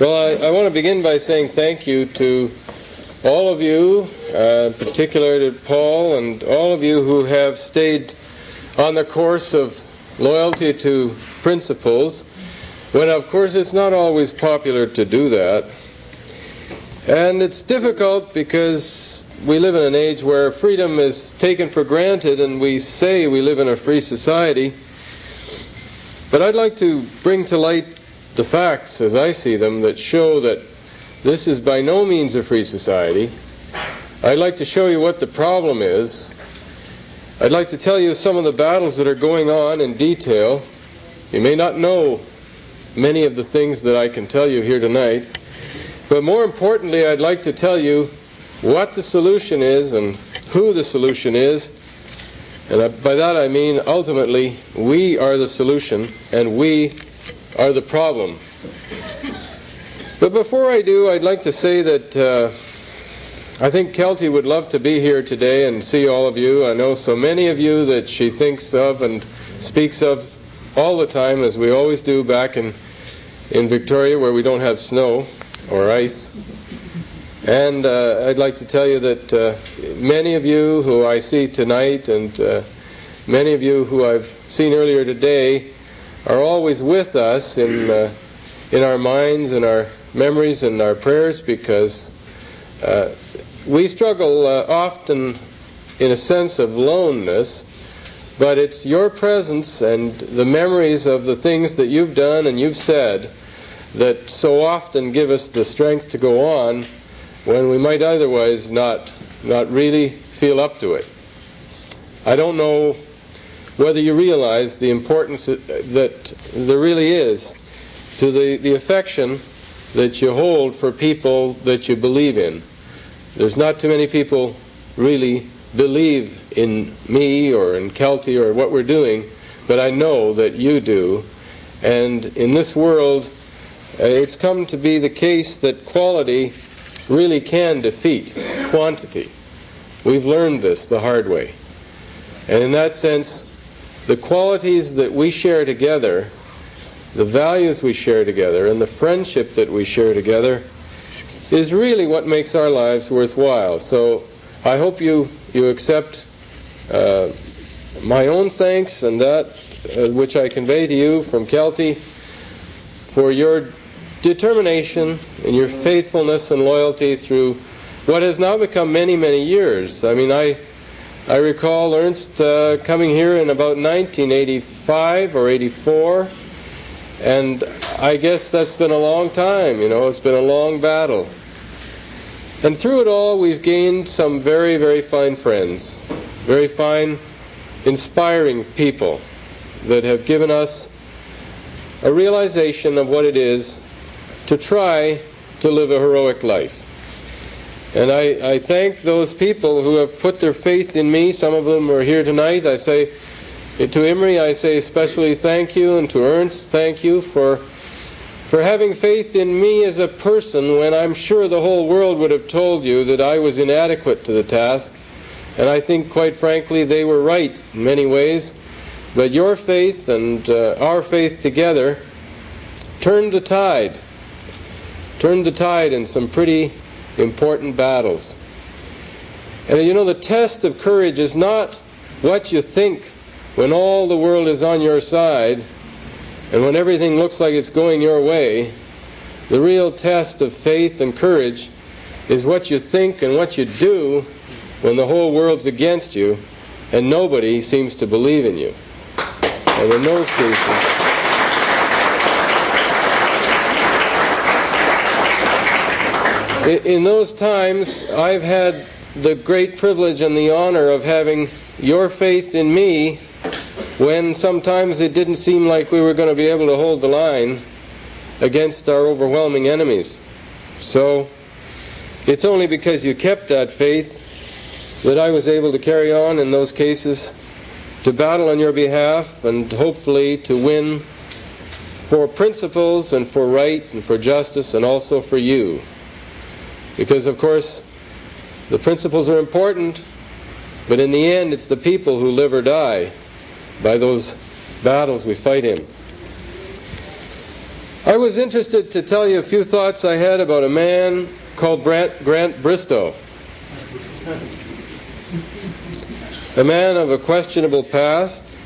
Well, I want to begin by saying thank you to all of you, in particular to Paul, and all of you who have stayed on the course of loyalty to principles, when of course it's not always popular to do that. And it's difficult because we live in an age where freedom is taken for granted, and we say we live in a free society. But I'd like to bring to light the facts as I see them that show that this is by no means a free society. I'd like to show you what the problem is. I'd like to tell you some of the battles that are going on in detail. You may not know many of the things that I can tell you here tonight, but more importantly, I'd like to tell you what the solution is and who the solution is. And by that I mean, ultimately, we are the solution and we are the problem. But before I do, I'd like to say that I think Kelty would love to be here today and see all of you. I know so many of you that she thinks of and speaks of all the time, as we always do back in Victoria, where we don't have snow or ice. And I'd like to tell you that many of you who I see tonight and many of you who I've seen earlier today are always with us in our minds and our memories and our prayers, because we struggle often in a sense of aloneness, but it's your presence and the memories of the things that you've done and you've said that so often give us the strength to go on when we might otherwise not really feel up to it. I don't know whether you realize the importance that there really is to the affection that you hold for people that you believe in. There's not too many people really believe in me or in Kelty or what we're doing, but I know that you do. And in this world, it's come to be the case that quality really can defeat quantity. We've learned this the hard way. And in that sense, the qualities that we share together, the values we share together, and the friendship that we share together is really what makes our lives worthwhile. So I hope you accept my own thanks and that which I convey to you from Kelty for your determination and your faithfulness and loyalty through what has now become many, many years. I mean, I recall Ernst coming here in about 1985 or 84, and I guess that's been a long time, you know, it's been a long battle. And through it all, we've gained some very, very fine friends, very fine, inspiring people that have given us a realization of what it is to try to live a heroic life. And I thank those people who have put their faith in me. Some of them are here tonight. I say to Imre, I say especially thank you, and to Ernst, thank you for having faith in me as a person when I'm sure the whole world would have told you that I was inadequate to the task. And I think, quite frankly, they were right in many ways. But your faith and our faith together turned the tide in some pretty important battles. And you know, the test of courage is not what you think when all the world is on your side and when everything looks like it's going your way. The real test of faith and courage is what you think and what you do when the whole world's against you and nobody seems to believe in you. And in those cases, in those times, I've had the great privilege and the honor of having your faith in me when sometimes it didn't seem like we were going to be able to hold the line against our overwhelming enemies. So it's only because you kept that faith that I was able to carry on in those cases, to battle on your behalf and hopefully to win for principles and for right and for justice and also for you. Because, of course, the principles are important, but in the end it's the people who live or die by those battles we fight in. I was interested to tell you a few thoughts I had about a man called Grant Bristow. A man of a questionable past,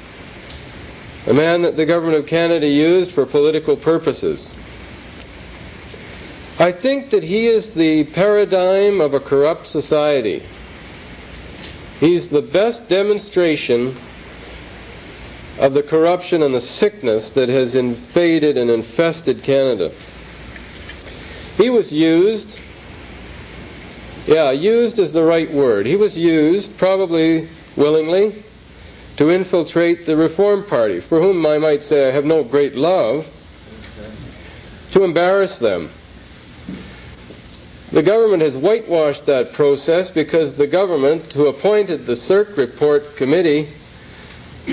a man that the government of Canada used for political purposes. I think that he is the paradigm of a corrupt society. He's the best demonstration of the corruption and the sickness that has invaded and infested Canada. He was used, used is the right word. He was used, probably willingly, to infiltrate the Reform Party, for whom I might say I have no great love, to embarrass them. The government has whitewashed that process because the government who appointed the SIRC report committee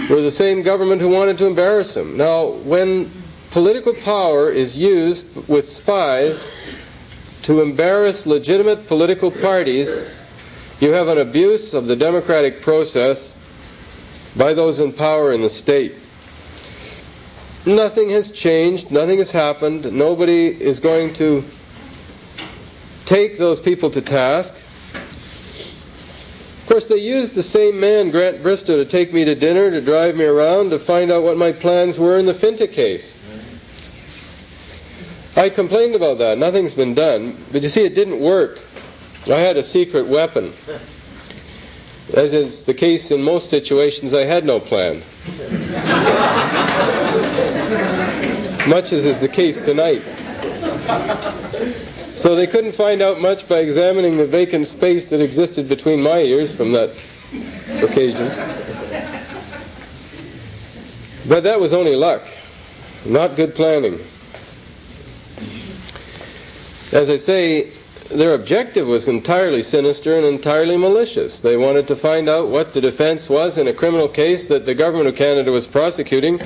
were the same government who wanted to embarrass him. Now, when political power is used with spies to embarrass legitimate political parties, you have an abuse of the democratic process by those in power in the state. Nothing has changed, nothing has happened, nobody is going to take those people to task. Of course, they used the same man, Grant Bristow, to take me to dinner, to drive me around, to find out what my plans were in the Finta case. I complained about that. Nothing's been done. But you see, it didn't work. I had a secret weapon. As is the case in most situations, I had no plan. Much as is the case tonight. So they couldn't find out much by examining the vacant space that existed between my ears from that occasion. But that was only luck, not good planning. As I say, their objective was entirely sinister and entirely malicious. They wanted to find out what the defense was in a criminal case that the government of Canada was prosecuting,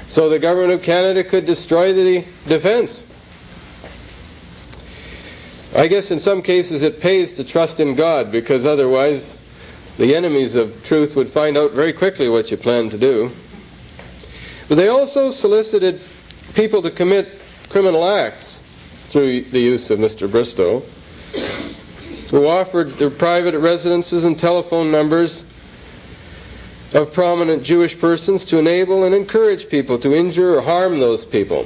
so the government of Canada could destroy the defense. I guess in some cases it pays to trust in God, because otherwise the enemies of truth would find out very quickly what you plan to do. But they also solicited people to commit criminal acts through the use of Mr. Bristow, who offered their private residences and telephone numbers of prominent Jewish persons to enable and encourage people to injure or harm those people.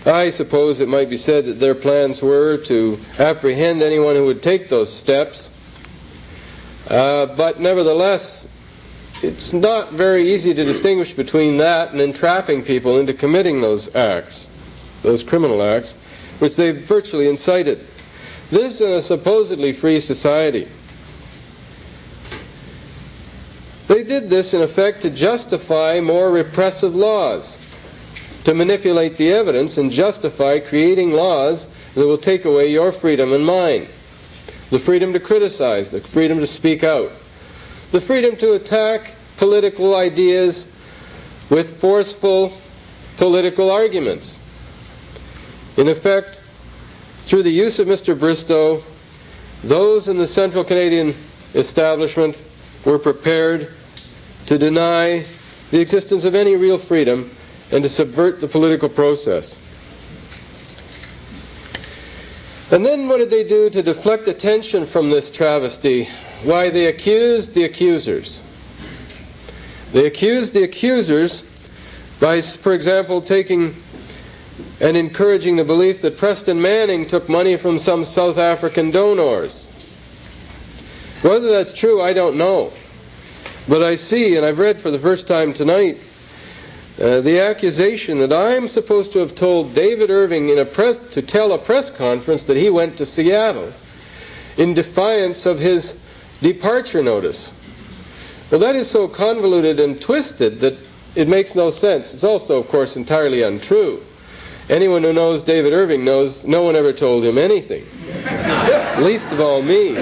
I suppose it might be said that their plans were to apprehend anyone who would take those steps, but nevertheless, it's not very easy to distinguish between that and entrapping people into committing those acts, those criminal acts, which they virtually incited. This in a supposedly free society. They did this in effect to justify more repressive laws, to manipulate the evidence and justify creating laws that will take away your freedom and mine. The freedom to criticize, the freedom to speak out, the freedom to attack political ideas with forceful political arguments. In effect, through the use of Mr. Bristow, those in the Central Canadian establishment were prepared to deny the existence of any real freedom and to subvert the political process. And then what did they do to deflect attention from this travesty? Why, they accused the accusers. They accused the accusers by, for example, taking and encouraging the belief that Preston Manning took money from some South African donors. Whether that's true, I don't know. But I see, and I've read for the first time tonight, the accusation that I'm supposed to have told David Irving to tell a press conference that he went to Seattle in defiance of his departure notice. Well, that is so convoluted and twisted that it makes no sense. It's also, of course, entirely untrue. Anyone who knows David Irving knows no one ever told him anything, least of all me.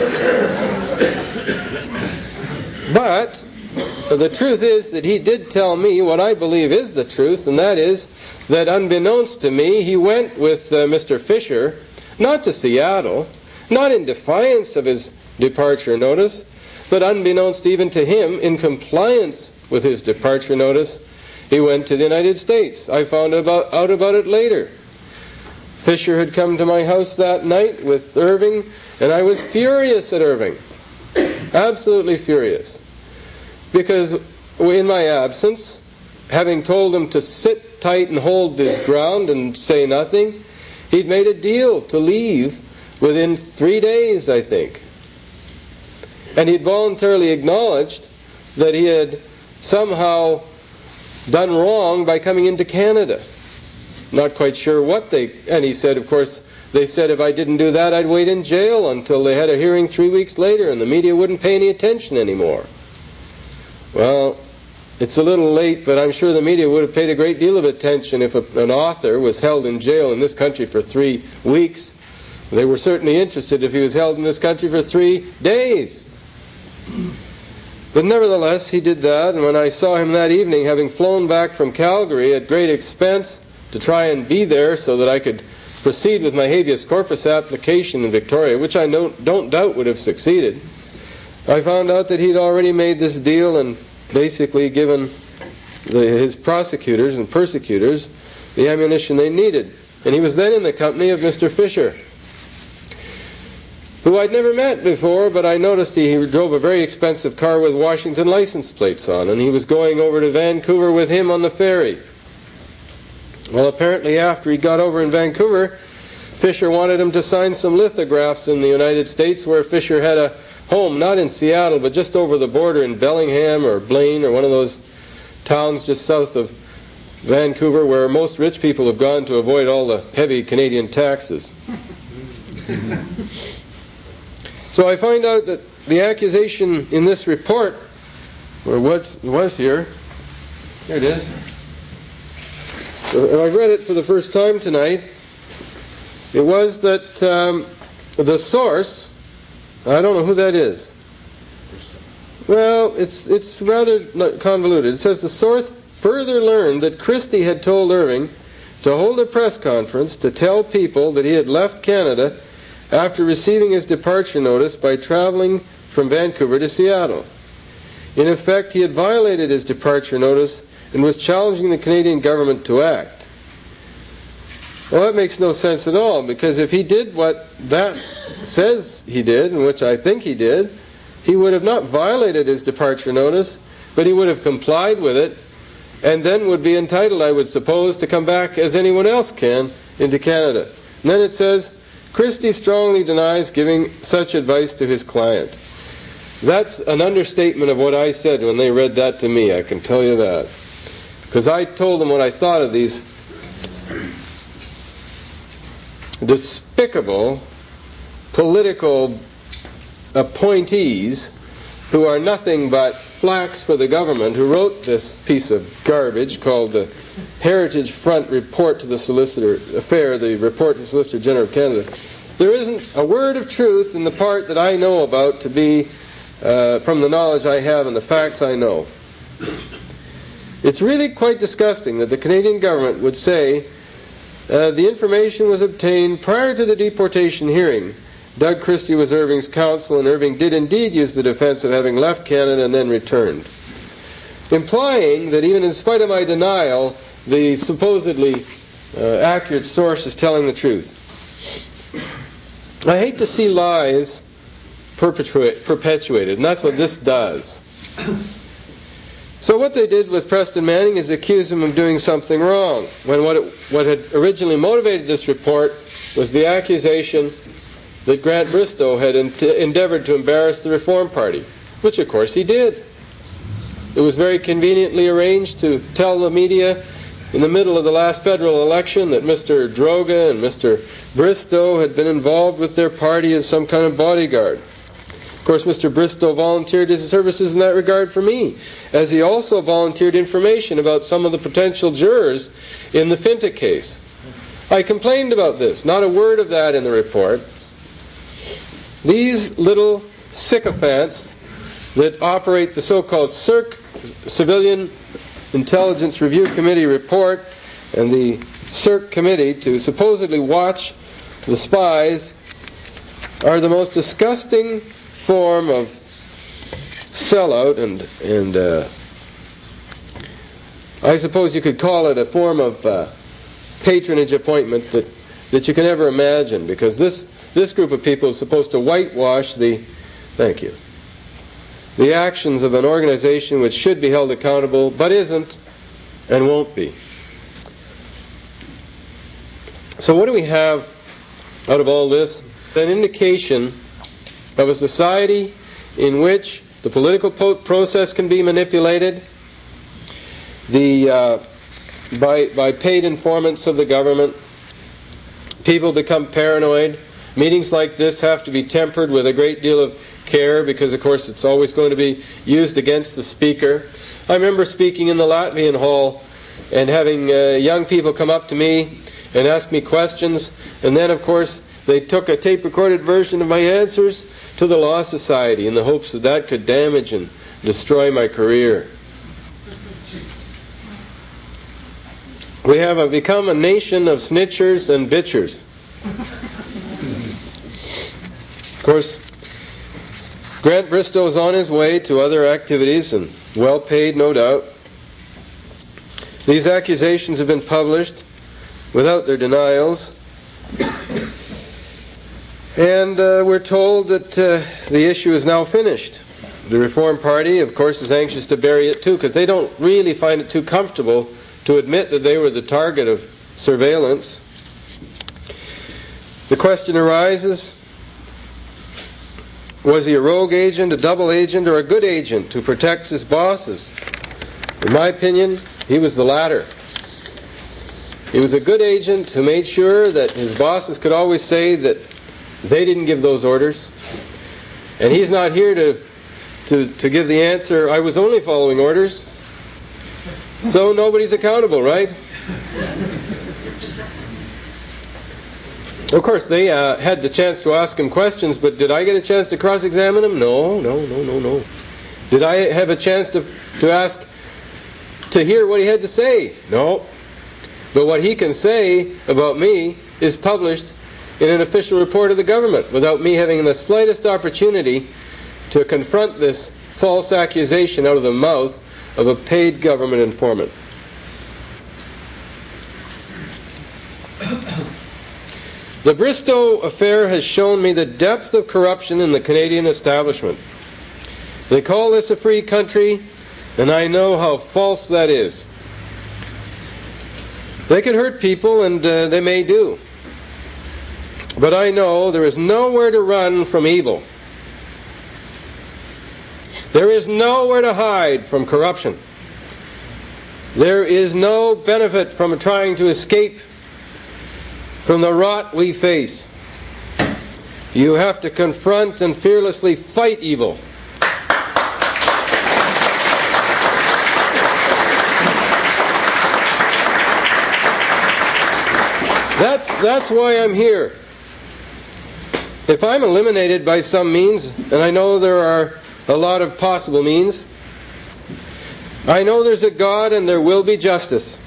But the truth is that he did tell me what I believe is the truth, and that is that unbeknownst to me, he went with Mr. Fisher, not to Seattle, not in defiance of his departure notice, but unbeknownst even to him, in compliance with his departure notice, he went to the United States. I found out about it later. Fisher had come to my house that night with Irving, and I was furious at Irving. Absolutely furious. Because in my absence, having told him to sit tight and hold his ground and say nothing, he'd made a deal to leave within 3 days, I think. And he'd voluntarily acknowledged that he had somehow done wrong by coming into Canada. Not quite sure what and he said, of course, they said if I didn't do that, I'd wait in jail until they had a hearing 3 weeks later and the media wouldn't pay any attention anymore. Well, it's a little late, but I'm sure the media would have paid a great deal of attention if an author was held in jail in this country for 3 weeks. They were certainly interested if he was held in this country for 3 days. But nevertheless, he did that, and when I saw him that evening, having flown back from Calgary at great expense to try and be there so that I could proceed with my habeas corpus application in Victoria, which I don't doubt would have succeeded, I found out that he'd already made this deal and basically given his prosecutors and persecutors the ammunition they needed. And he was then in the company of Mr. Fisher, who I'd never met before, but I noticed he drove a very expensive car with Washington license plates on, and he was going over to Vancouver with him on the ferry. Well, apparently after he got over in Vancouver, Fisher wanted him to sign some lithographs in the United States, where Fisher had a home, not in Seattle, but just over the border in Bellingham or Blaine or one of those towns just south of Vancouver, where most rich people have gone to avoid all the heavy Canadian taxes. So I find out that the accusation in this report, or what was here it is, and I read it for the first time tonight. It was that the source, I don't know who that is. Well, it's rather convoluted. It says the source further learned that Christie had told Irving to hold a press conference to tell people that he had left Canada after receiving his departure notice by traveling from Vancouver to Seattle. In effect, he had violated his departure notice and was challenging the Canadian government to act. Well, that makes no sense at all, because if he did what that says he did, and which I think he did, he would have not violated his departure notice, but he would have complied with it, and then would be entitled, I would suppose, to come back as anyone else can into Canada. And then it says, Christie strongly denies giving such advice to his client. That's an understatement of what I said when they read that to me, I can tell you that. Because I told them what I thought of these despicable political appointees who are nothing but flacks for the government, who wrote this piece of garbage called the Heritage Front Report to the Solicitor Affair, the Report to the Solicitor General of Canada. There isn't a word of truth in the part that I know about to be from the knowledge I have and the facts I know. It's really quite disgusting that the Canadian government would say the information was obtained prior to the deportation hearing. Doug Christie was Irving's counsel, and Irving did indeed use the defense of having left Canada and then returned, implying that even in spite of my denial, the supposedly accurate source is telling the truth. I hate to see lies perpetuated, and that's what this does. So what they did with Preston Manning is accuse him of doing something wrong, when what had originally motivated this report was the accusation that Grant Bristow had endeavored to embarrass the Reform Party, which of course he did. It was very conveniently arranged to tell the media in the middle of the last federal election that Mr. Droga and Mr. Bristow had been involved with their party as some kind of bodyguard. Of course, Mr. Bristow volunteered his services in that regard for me, as he also volunteered information about some of the potential jurors in the Finta case. I complained about this, not a word of that in the report. These little sycophants that operate the so-called SIRC, Civilian Intelligence Review Committee report, and the SIRC committee to supposedly watch the spies are the most disgusting form of sellout and I suppose you could call it a form of patronage appointment that you can never imagine, because this group of people is supposed to whitewash the actions of an organization which should be held accountable, but isn't and won't be. So what do we have out of all this? An indication of a society in which the political process can be manipulated by paid informants of the government. People become paranoid. Meetings like this have to be tempered with a great deal of care, because of course it's always going to be used against the speaker. I remember speaking in the Latvian Hall and having young people come up to me and ask me questions, and then of course they took a tape-recorded version of my answers to the Law Society in the hopes that that could damage and destroy my career. We have become a nation of snitchers and bitchers. Of course, Grant Bristow is on his way to other activities, and well paid, no doubt. These accusations have been published without their denials. And we're told that the issue is now finished. The Reform Party, of course, is anxious to bury it too, because they don't really find it too comfortable to admit that they were the target of surveillance. The question arises, was he a rogue agent, a double agent, or a good agent who protects his bosses? In my opinion, he was the latter. He was a good agent who made sure that his bosses could always say that they didn't give those orders. And he's not here to give the answer, I was only following orders. So nobody's accountable, right? Of course, they had the chance to ask him questions, but did I get a chance to cross-examine him? No. Did I have a chance to hear what he had to say? No. But what he can say about me is published in an official report of the government without me having the slightest opportunity to confront this false accusation out of the mouth of a paid government informant. The Bristow affair has shown me the depth of corruption in the Canadian establishment. They call this a free country, and I know how false that is. They can hurt people, and they may do. But I know there is nowhere to run from evil. There is nowhere to hide from corruption. There is no benefit from trying to escape from the rot we face. You have to confront and fearlessly fight evil. That's why I'm here. If I'm eliminated by some means, and I know there are a lot of possible means, I know there's a God and there will be justice.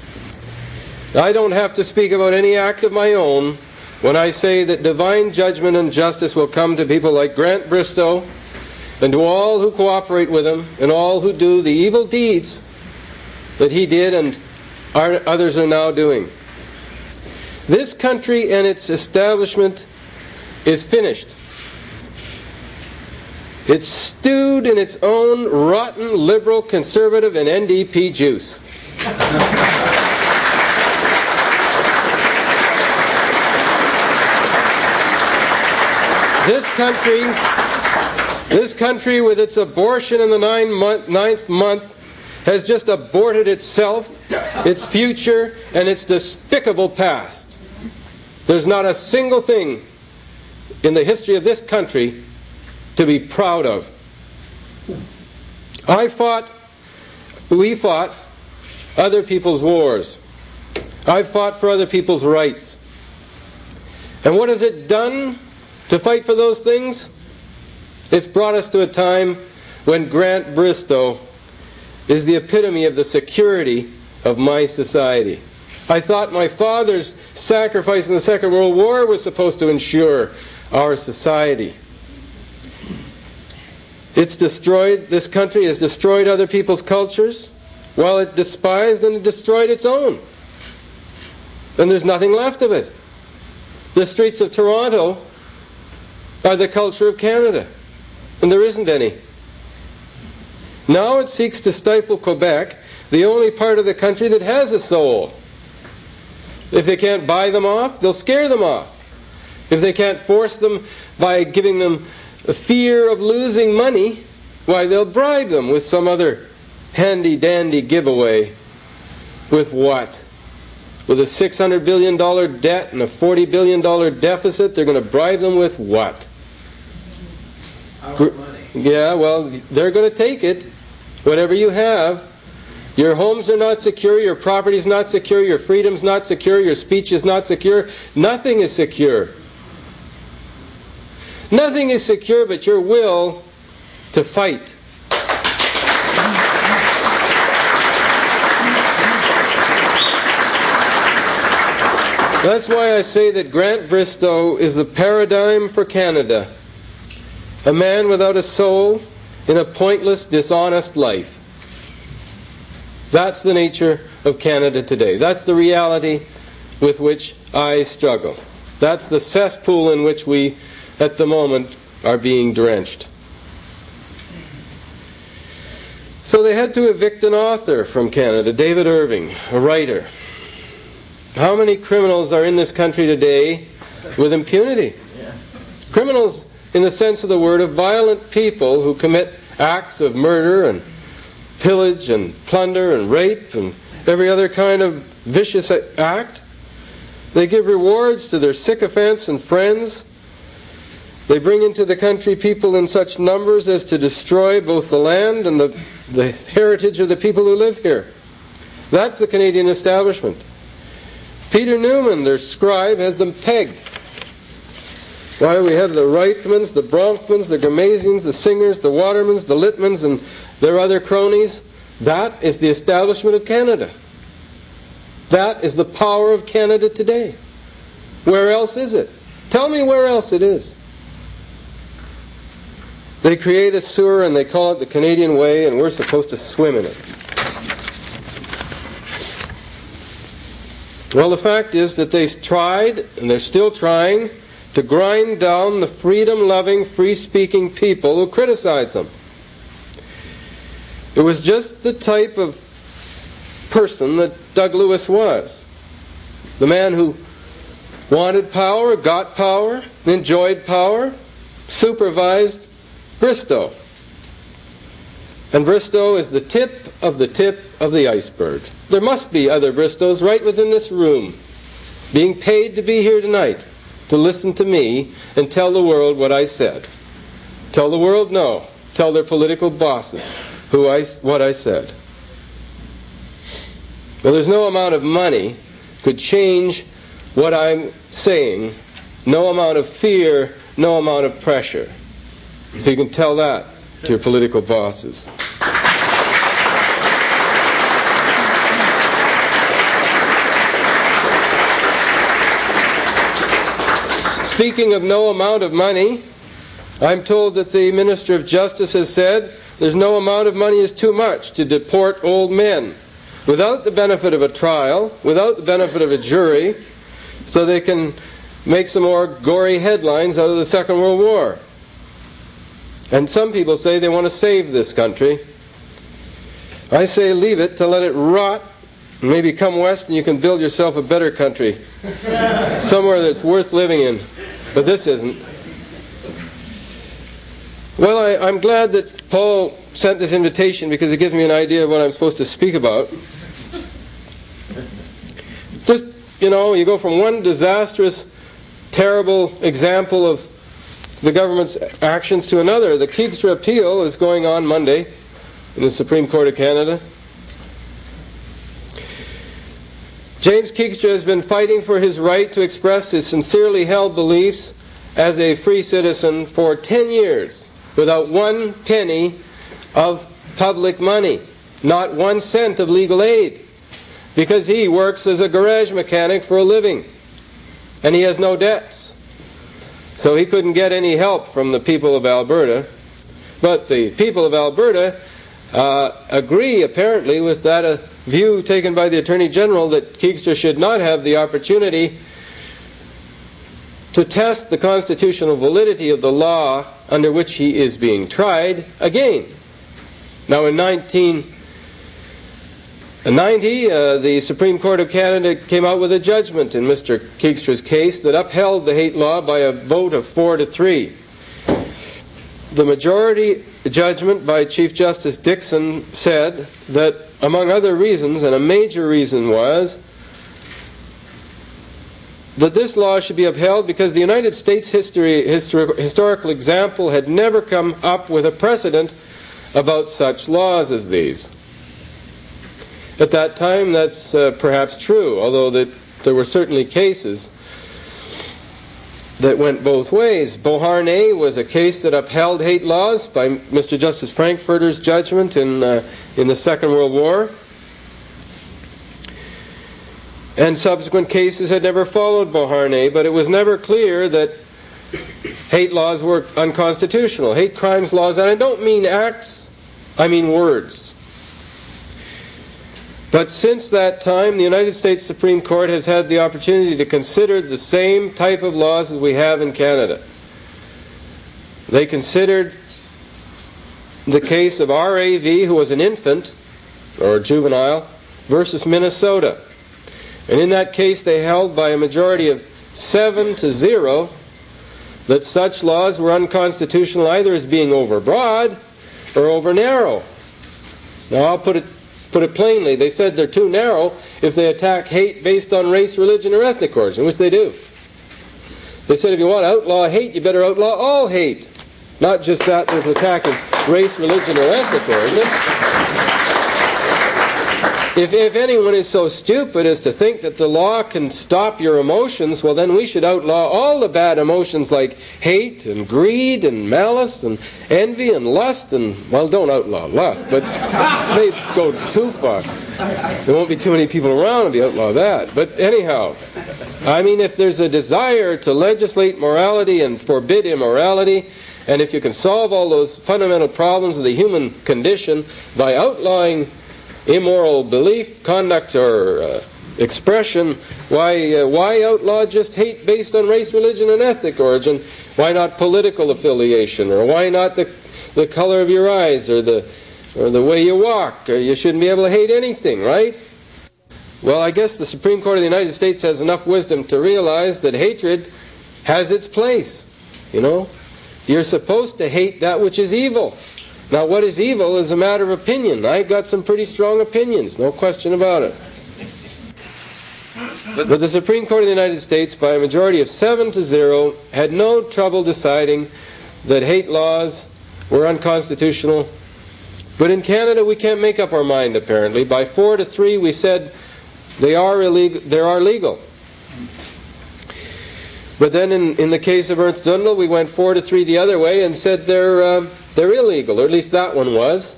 I don't have to speak about any act of my own when I say that divine judgment and justice will come to people like Grant Bristow and to all who cooperate with him and all who do the evil deeds that he did and others are now doing. This country and its establishment is finished. It's stewed in its own rotten, liberal, conservative, and NDP juice. This country with its abortion in the ninth month has just aborted itself, its future, and its despicable past. There's not a single thing in the history of this country to be proud of. We fought other people's wars. I fought for other people's rights. And what has it done to fight for those things? It's brought us to a time when Grant Bristow is the epitome of the security of my society. I thought my father's sacrifice in the Second World War was supposed to ensure our society. This country has destroyed other people's cultures. while it despised and destroyed its own. And there's nothing left of it. The streets of Toronto are the culture of Canada, and there isn't any. Now it seeks to stifle Quebec, the only part of the country that has a soul. If they can't buy them off, they'll scare them off. If they can't force them by giving them a fear of losing money, why, they'll bribe them with some other handy-dandy giveaway. With what? With a $600 billion debt and a $40 billion deficit, they're going to bribe them with what? Our money. Yeah, well, they're going to take it. Whatever you have. Your homes are not secure, your property's not secure, your freedom's not secure, your speech is not secure. Nothing is secure. Nothing is secure but your will to fight. That's why I say that Grant Bristow is the paradigm for Canada. A man without a soul in a pointless, dishonest life. That's the nature of Canada today. That's the reality with which I struggle. That's the cesspool in which we, at the moment, are being drenched. So they had to evict an author from Canada, David Irving, a writer. How many criminals are in this country today with impunity? Criminals in the sense of the word of violent people who commit acts of murder and pillage and plunder and rape and every other kind of vicious act. They give rewards to their sycophants and friends. They bring into the country people in such numbers as to destroy both the land and the heritage of the people who live here. That's the Canadian establishment. Peter Newman, their scribe, has them pegged. Why, we have the Reichmans, the Bronfmans, the Gramasians, the Singers, the Watermans, the Littmans, and their other cronies. That is the establishment of Canada. That is the power of Canada today. Where else is it? Tell me where else it is. They create a sewer and they call it the Canadian Way, and we're supposed to swim in it. Well, the fact is that they tried, and they're still trying, to grind down the freedom-loving, free-speaking people who criticize them. It was just the type of person that Doug Lewis was. The man who wanted power, got power, enjoyed power, supervised Bristow. And Bristow is the tip of the iceberg. There must be other Bristows right within this room, being paid to be here tonight, to listen to me and tell the world what I said. Tell the world no. Tell their political bosses what I said. Well, there's no amount of money could change what I'm saying. No amount of fear, no amount of pressure. So you can tell that to your political bosses. Speaking of no amount of money, I'm told that the Minister of Justice has said there's no amount of money is too much to deport old men without the benefit of a trial, without the benefit of a jury, so they can make some more gory headlines out of the Second World War. And some people say they want to save this country. I say leave it to let it rot, and maybe come west and you can build yourself a better country. Somewhere that's worth living in. But this isn't. Well, I'm glad that Paul sent this invitation because it gives me an idea of what I'm supposed to speak about. Just, you know, you go from one disastrous, terrible example of the government's actions to another. The Keegstra appeal is going on Monday in the Supreme Court of Canada. James Keegstra has been fighting for his right to express his sincerely held beliefs as a free citizen for 10 years without 1 penny of public money, not 1 cent of legal aid, because he works as a garage mechanic for a living and he has no debts. So he couldn't get any help from the people of Alberta. But the people of Alberta agree, apparently, with that view taken by the Attorney General that Keegstra should not have the opportunity to test the constitutional validity of the law under which he is being tried again. Now, in 1990, the Supreme Court of Canada came out with a judgment in Mr. Keegstra's case that upheld the hate law by a vote of 4-3. The majority judgment by Chief Justice Dixon said that, among other reasons, and a major reason was that this law should be upheld because the United States historical example had never come up with a precedent about such laws as these. At that time, that's perhaps true, although there were certainly cases that went both ways. Beauharnais was a case that upheld hate laws by Mr. Justice Frankfurter's judgment in the Second World War. And subsequent cases had never followed Beauharnais, but it was never clear that hate laws were unconstitutional. Hate crimes laws, and I don't mean acts, I mean words. But since that time, the United States Supreme Court has had the opportunity to consider the same type of laws as we have in Canada. They considered the case of R.A.V., who was an infant, or juvenile, versus Minnesota. And in that case, they held by a majority of 7-0 that such laws were unconstitutional either as being overbroad or over narrow. Now, I'll put it plainly. They said they're too narrow if they attack hate based on race, religion, or ethnic origin, which they do. They said if you want to outlaw hate, you better outlaw all hate, not just that there's attacking race, religion, or ethnic origin. If anyone is so stupid as to think that the law can stop your emotions, well, then we should outlaw all the bad emotions like hate and greed and malice and envy and lust and, well, don't outlaw lust, but they go too far. There won't be too many people around if you outlaw that. But anyhow, I mean, if there's a desire to legislate morality and forbid immorality, and if you can solve all those fundamental problems of the human condition by outlawing immoral belief, conduct, or expression, why outlaw just hate based on race, religion, and ethnic origin? Why not political affiliation? Or why not the color of your eyes or the way you walk? Or you shouldn't be able to hate anything, right? Well, I guess the Supreme Court of the United States has enough wisdom to realize that hatred has its place. You know, you're supposed to hate that which is evil. Now, what is evil is a matter of opinion. I've got some pretty strong opinions, no question about it. But the Supreme Court of the United States, by a majority of 7-0, had no trouble deciding that hate laws were unconstitutional. But in Canada, we can't make up our mind, apparently. By 4-3, we said they are legal. But then in the case of Ernst Zundel, we went 4-3 the other way and said they're illegal, or at least that one was.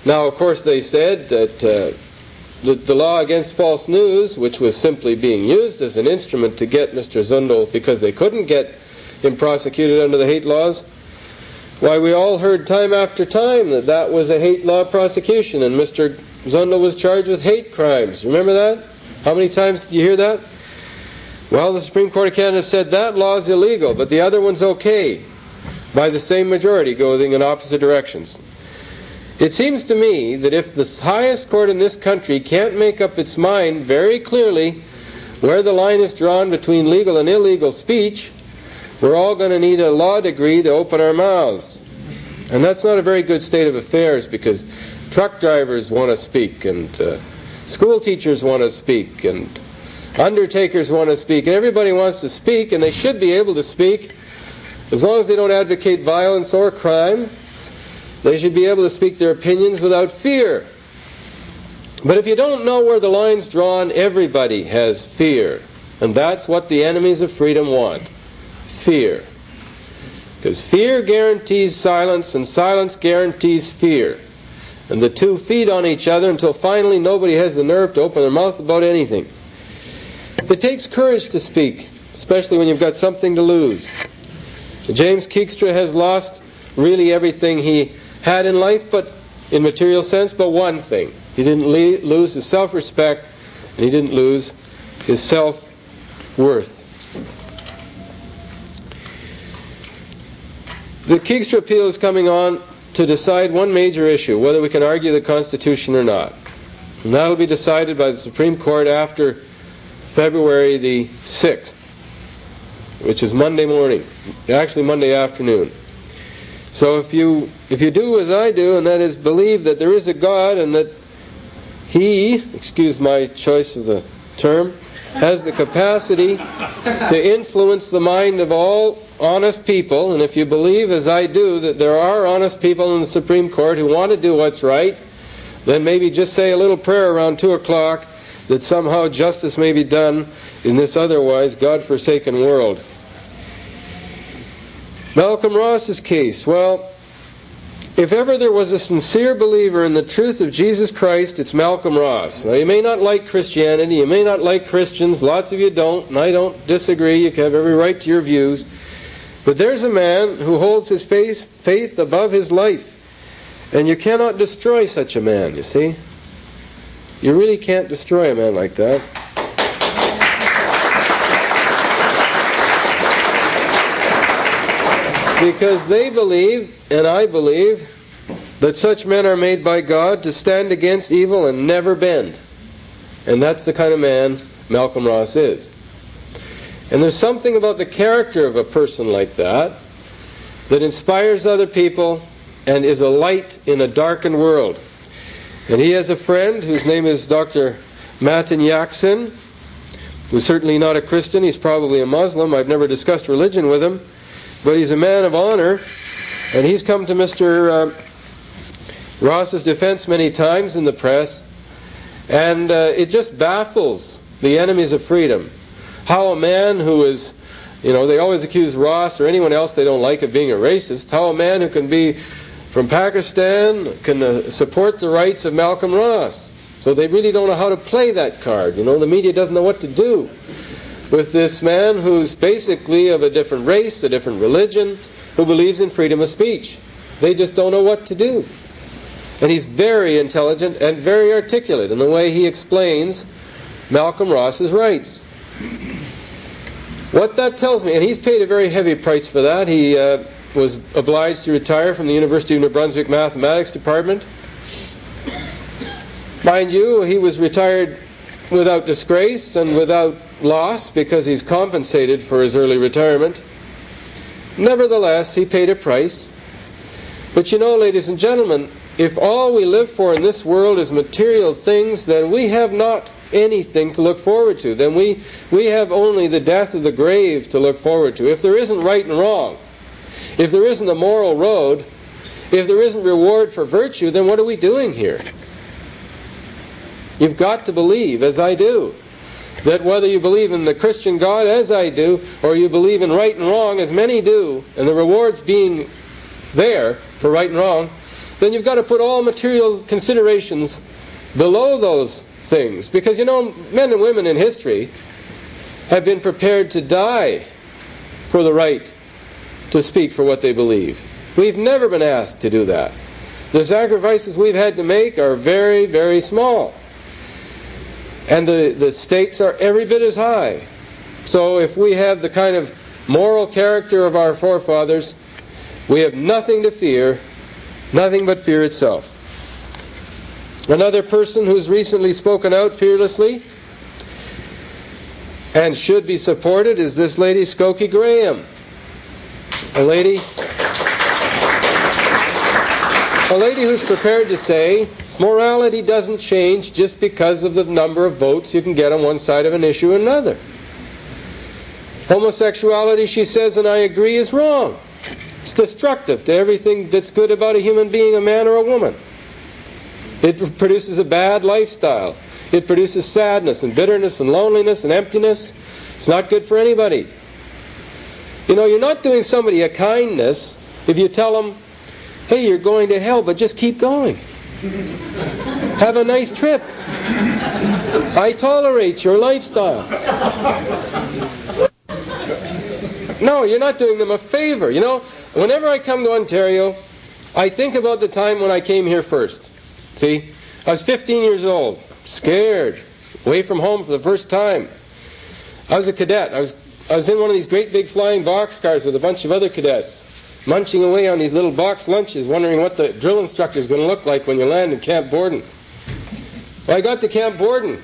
Now, of course, they said that the law against false news, which was simply being used as an instrument to get Mr. Zundel, because they couldn't get him prosecuted under the hate laws, why, we all heard time after time that that was a hate law prosecution, and Mr. Zundel was charged with hate crimes. Remember that? How many times did you hear that? Well, the Supreme Court of Canada said that law is illegal, but the other one's okay, by the same majority going in opposite directions. It seems to me that if the highest court in this country can't make up its mind very clearly where the line is drawn between legal and illegal speech, we're all going to need a law degree to open our mouths. And that's not a very good state of affairs, because truck drivers want to speak, and school teachers want to speak, and undertakers want to speak, and everybody wants to speak, and they should be able to speak as long as they don't advocate violence or crime. They should be able to speak their opinions without fear. But if you don't know where the line's drawn, everybody has fear. And that's what the enemies of freedom want. Fear. Because fear guarantees silence, and silence guarantees fear. And the two feed on each other until finally nobody has the nerve to open their mouth about anything. It takes courage to speak, especially when you've got something to lose. James Keegstra has lost really everything he had in life, but in material sense, but one thing. He didn't lose his self-respect, and he didn't lose his self-worth. The Keegstra appeal is coming on to decide one major issue, whether we can argue the Constitution or not. And that will be decided by the Supreme Court after February the 6th, which is Monday morning, actually Monday afternoon. So if you do as I do, and that is believe that there is a God and that He, excuse my choice of the term, has the capacity to influence the mind of all honest people, and if you believe, as I do, that there are honest people in the Supreme Court who want to do what's right, then maybe just say a little prayer around 2 o'clock that somehow justice may be done in this otherwise God-forsaken world. Malcolm Ross's case. Well, if ever there was a sincere believer in the truth of Jesus Christ, it's Malcolm Ross. Now, you may not like Christianity, you may not like Christians, lots of you don't, and I don't disagree, you have every right to your views. But there's a man who holds his faith above his life. And you cannot destroy such a man, you see. You really can't destroy a man like that. Because they believe, and I believe, that such men are made by God to stand against evil and never bend. And that's the kind of man Malcolm Ross is. And there's something about the character of a person like that that inspires other people and is a light in a darkened world. And he has a friend whose name is Dr. Matin Yaksin, who's certainly not a Christian, he's probably a Muslim. I've never discussed religion with him. But he's a man of honor, and he's come to Mr. Ross's defense many times in the press, and it just baffles the enemies of freedom. How a man who is, they always accuse Ross or anyone else they don't like of being a racist, how a man who can be from Pakistan can support the rights of Malcolm Ross. So they really don't know how to play that card. The media doesn't know what to do with this man who's basically of a different race, a different religion, who believes in freedom of speech. They just don't know what to do. And he's very intelligent and very articulate in the way he explains Malcolm Ross's rights. What that tells me, and he's paid a very heavy price for that. He was obliged to retire from the University of New Brunswick Mathematics Department. Mind you, he was retired without disgrace and without loss because he's compensated for his early retirement. Nevertheless, he paid a price. But ladies and gentlemen, if all we live for in this world is material things, then we have not anything to look forward to. Then we have only the death of the grave to look forward to. If there isn't right and wrong, if there isn't a moral road, if there isn't reward for virtue, then what are we doing here? You've got to believe, as I do, that whether you believe in the Christian God, as I do, or you believe in right and wrong, as many do, and the rewards being there for right and wrong, then you've got to put all material considerations below those things. Because, men and women in history have been prepared to die for the right to speak for what they believe. We've never been asked to do that. The sacrifices we've had to make are very, very small. And the stakes are every bit as high. So if we have the kind of moral character of our forefathers, we have nothing to fear, nothing but fear itself. Another person who's recently spoken out fearlessly and should be supported is this lady, Skokie Graham. A lady who's prepared to say, morality doesn't change just because of the number of votes you can get on one side of an issue or another. Homosexuality, she says, and I agree, is wrong. It's destructive to everything that's good about a human being, a man or a woman. It produces a bad lifestyle. It produces sadness and bitterness and loneliness and emptiness. It's not good for anybody. You're not doing somebody a kindness if you tell them, hey, you're going to hell, but just keep going. Have a nice trip. I tolerate your lifestyle. No, you're not doing them a favor. Whenever I come to Ontario, I think about the time when I came here first. See, I was 15 years old, scared, away from home for the first time. I was a cadet. I was in one of these great big flying boxcars with a bunch of other cadets, munching away on these little box lunches, wondering what the drill instructor is going to look like when you land in Camp Borden. Well, I got to Camp Borden.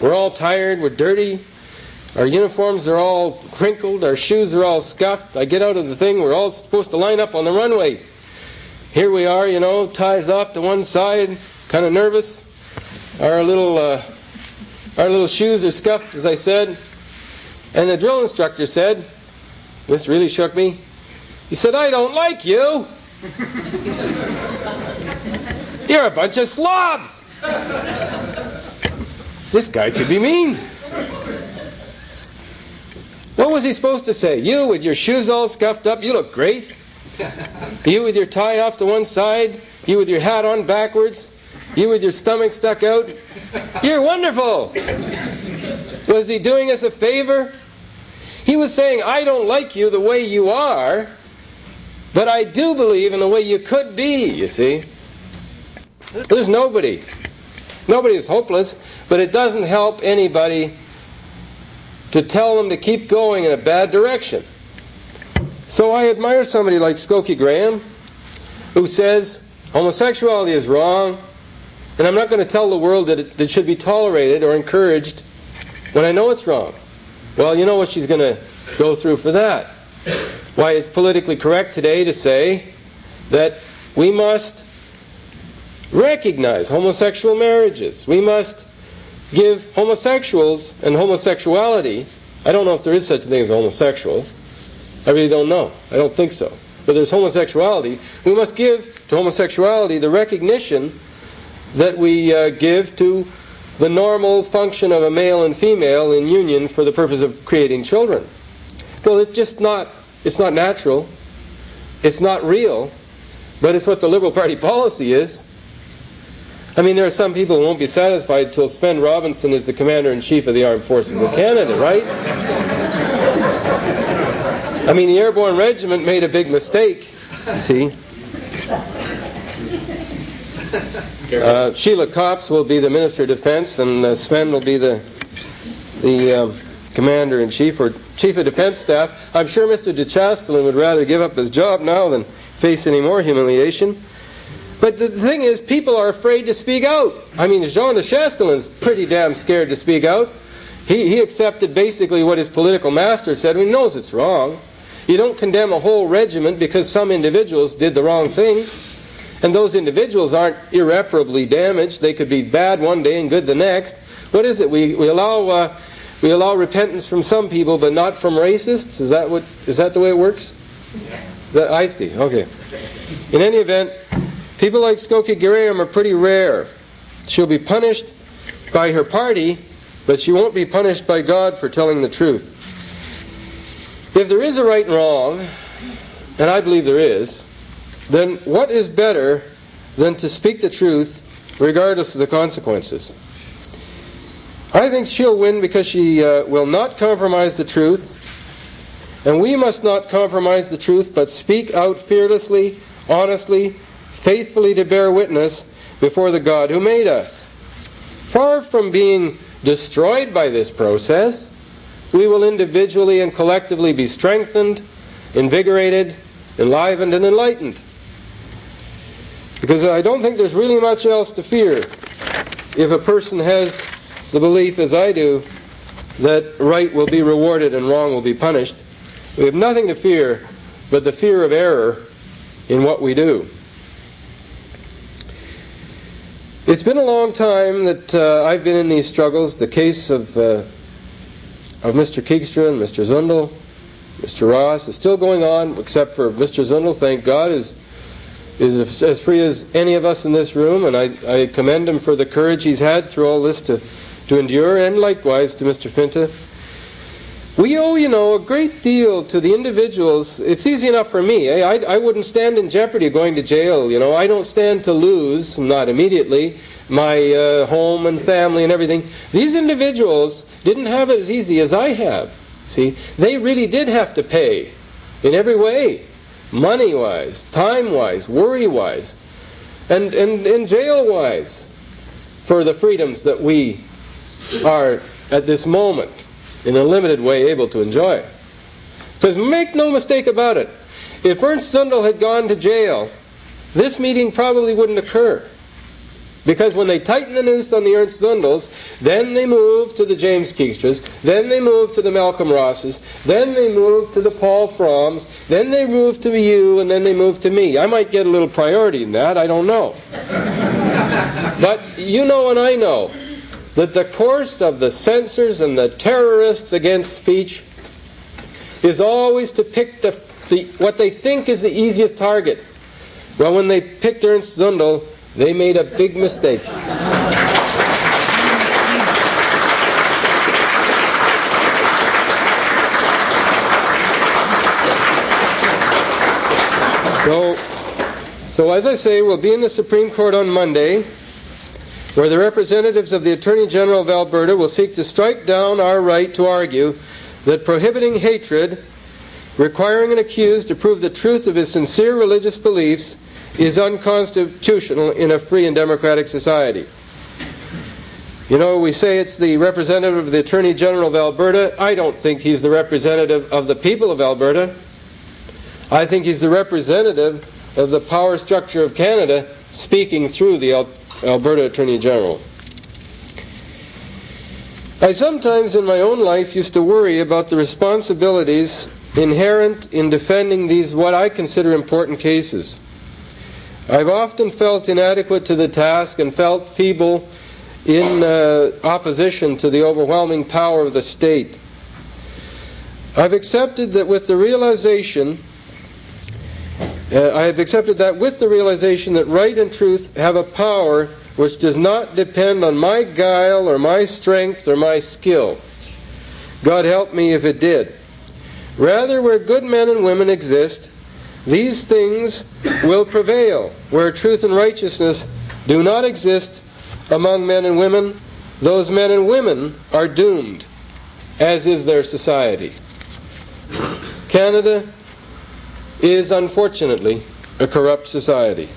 We're all tired, we're dirty, our uniforms are all crinkled, our shoes are all scuffed. I get out of the thing, we're all supposed to line up on the runway. Here we are, you know, ties off to one side, kind of nervous. Our little shoes are scuffed, as I said. And the drill instructor said, this really shook me, he said, "I don't like you. You're a bunch of slobs." This guy could be mean. What was he supposed to say? "You with your shoes all scuffed up, you look great. You with your tie off to one side, you with your hat on backwards, you with your stomach stuck out, you're wonderful." Was he doing us a favor? He was saying, "I don't like you the way you are, but I do believe in the way you could be," you see. There's nobody. Nobody is hopeless, but it doesn't help anybody to tell them to keep going in a bad direction. So I admire somebody like Skokie Graham, who says homosexuality is wrong, and I'm not going to tell the world that it should be tolerated or encouraged when I know it's wrong. Well, you know what she's going to go through for that. Why, it's politically correct today to say that we must recognize homosexual marriages. We must give homosexuals and homosexuality, I don't know if there is such a thing as a homosexual. I really don't know. I don't think so. But there's homosexuality. We must give to homosexuality the recognition that we give to the normal function of a male and female in union for the purpose of creating children. Well, it's not natural. It's not real. But it's what the Liberal Party policy is. I mean, there are some people who won't be satisfied until Sven Robinson is the Commander-in-Chief of the Armed Forces of Canada, right? I mean, the Airborne Regiment made a big mistake, you see. Sheila Copps will be the Minister of Defense, and Sven will be the Commander-in-Chief or Chief of Defense Staff. I'm sure Mr. de Chastelain would rather give up his job now than face any more humiliation. But the thing is, people are afraid to speak out. I mean, Jean de Chastelain's pretty damn scared to speak out. He accepted basically what his political master said. He knows it's wrong. You don't condemn a whole regiment because some individuals did the wrong thing. And those individuals aren't irreparably damaged. They could be bad one day and good the next. What is it? We allow repentance from some people, but not from racists? Is that the way it works? Yeah. I see. Okay. In any event, people like Skokie Graham are pretty rare. She'll be punished by her party, but she won't be punished by God for telling the truth. If there is a right and wrong, and I believe there is, then what is better than to speak the truth regardless of the consequences? I think she'll win because she will not compromise the truth, and we must not compromise the truth but speak out fearlessly, honestly, faithfully to bear witness before the God who made us. Far from being destroyed by this process, we will individually and collectively be strengthened, invigorated, enlivened, and enlightened. Because I don't think there's really much else to fear if a person has the belief, as I do, that right will be rewarded and wrong will be punished. We have nothing to fear but the fear of error in what we do. It's been a long time that I've been in these struggles. The case of Mr. Keegstra and Mr. Zundel, Mr. Ross is still going on, except for Mr. Zundel, thank God, is as free as any of us in this room, and I commend him for the courage he's had through all this to endure, and likewise to Mr. Finta. We owe, a great deal to the individuals. It's easy enough for me. I wouldn't stand in jeopardy of going to jail. I don't stand to lose, not immediately, my home and family and everything. These individuals didn't have it as easy as I have. See, they really did have to pay in every way money-wise, time-wise, worry-wise, and jail-wise for the freedoms that we are at this moment in a limited way able to enjoy. Because make no mistake about it, if Ernst Zundel had gone to jail, this meeting probably wouldn't occur. Because when they tighten the noose on the Ernst Zundels, then they move to the James Keekstras, then they move to the Malcolm Rosses, then they move to the Paul Fromms, then they move to you, and then they move to me. I might get a little priority in that, I don't know. But you know and I know that the course of the censors and the terrorists against speech is always to pick what they think is the easiest target. Well, when they picked Ernst Zundel, they made a big mistake. So as I say, we'll be in the Supreme Court on Monday, where the representatives of the Attorney General of Alberta will seek to strike down our right to argue that prohibiting hatred, requiring an accused to prove the truth of his sincere religious beliefs, is unconstitutional in a free and democratic society. You know, we say it's the representative of the Attorney General of Alberta. I don't think he's the representative of the people of Alberta. I think he's the representative of the power structure of Canada speaking through the Alberta Attorney General. I sometimes in my own life used to worry about the responsibilities inherent in defending these what I consider important cases. I've often felt inadequate to the task and felt feeble in opposition to the overwhelming power of the state. I've accepted that with the realization that right and truth have a power which does not depend on my guile or my strength or my skill. God help me if it did. Rather, where good men and women exist, these things will prevail. Where truth and righteousness do not exist among men and women, those men and women are doomed, as is their society. Canada is, unfortunately, a corrupt society.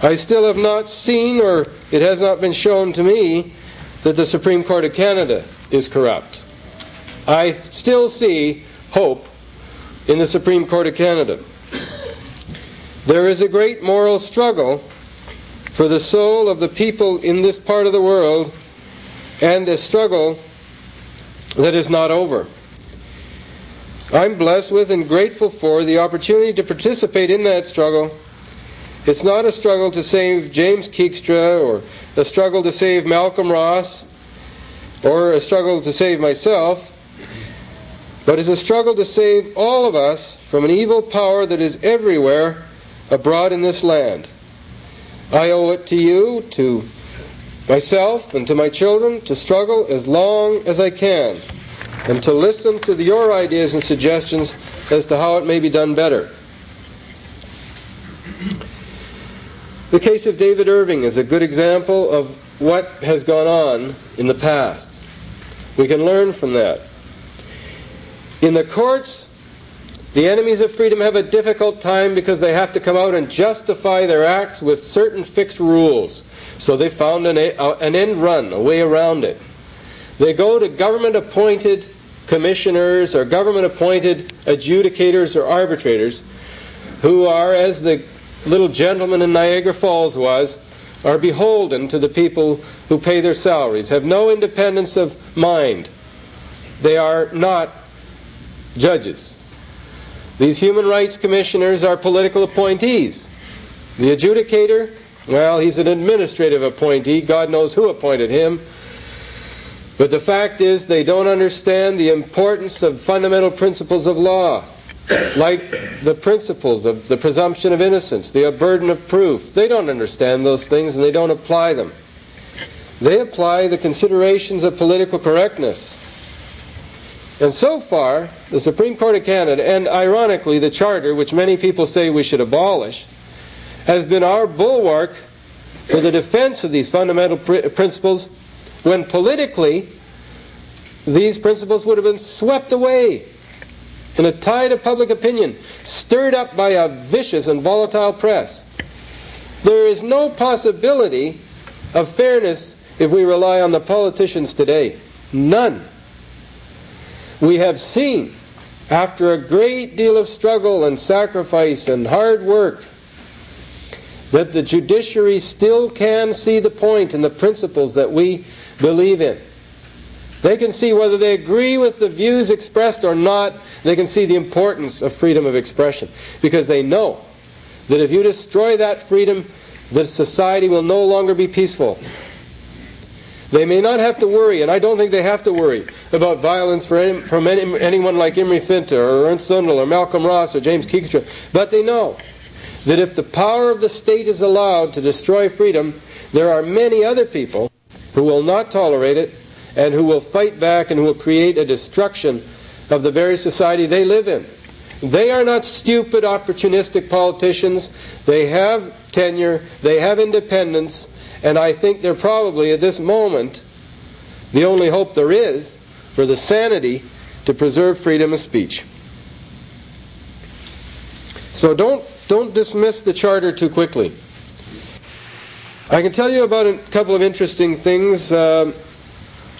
I still have not seen, or it has not been shown to me, that the Supreme Court of Canada is corrupt. I still see hope in the Supreme Court of Canada. There is a great moral struggle for the soul of the people in this part of the world, and a struggle that is not over. I'm blessed with and grateful for the opportunity to participate in that struggle. It's not a struggle to save James Keekstra, or a struggle to save Malcolm Ross, or a struggle to save myself, but it's a struggle to save all of us from an evil power that is everywhere abroad in this land. I owe it to you, to myself, and to my children to struggle as long as I can, and to listen to your ideas and suggestions as to how it may be done better. The case of David Irving is a good example of what has gone on in the past. We can learn from that. In the courts, the enemies of freedom have a difficult time because they have to come out and justify their acts with certain fixed rules. So they found an end run, a way around it. They go to government-appointed commissioners or government-appointed adjudicators or arbitrators who are, as the little gentleman in Niagara Falls was, are beholden to the people who pay their salaries, have no independence of mind. They are not judges. These human rights commissioners are political appointees. The adjudicator, well, he's an administrative appointee. God knows who appointed him. But the fact is, they don't understand the importance of fundamental principles of law, like the principles of the presumption of innocence, the burden of proof. They don't understand those things, and they don't apply them. They apply the considerations of political correctness. And so far, the Supreme Court of Canada, and ironically the Charter, which many people say we should abolish, has been our bulwark for the defense of these fundamental principles, when politically these principles would have been swept away in a tide of public opinion stirred up by a vicious and volatile press. There is no possibility of fairness if we rely on the politicians today. None. We have seen, after a great deal of struggle and sacrifice and hard work, that the judiciary still can see the point and the principles that we believe in. They can see whether they agree with the views expressed or not. They can see the importance of freedom of expression, because they know that if you destroy that freedom, the society will no longer be peaceful. They may not have to worry, and I don't think they have to worry, about violence from anyone like Imre Finta or Ernst Zundel or Malcolm Ross or James Keegstra, but they know that if the power of the state is allowed to destroy freedom, there are many other people who will not tolerate it and who will fight back and who will create a destruction of the very society they live in. They are not stupid, opportunistic politicians. They have tenure, they have independence, and I think they're probably, at this moment, the only hope there is for the sanity to preserve freedom of speech. So don't dismiss the Charter too quickly. I can tell you about a couple of interesting things.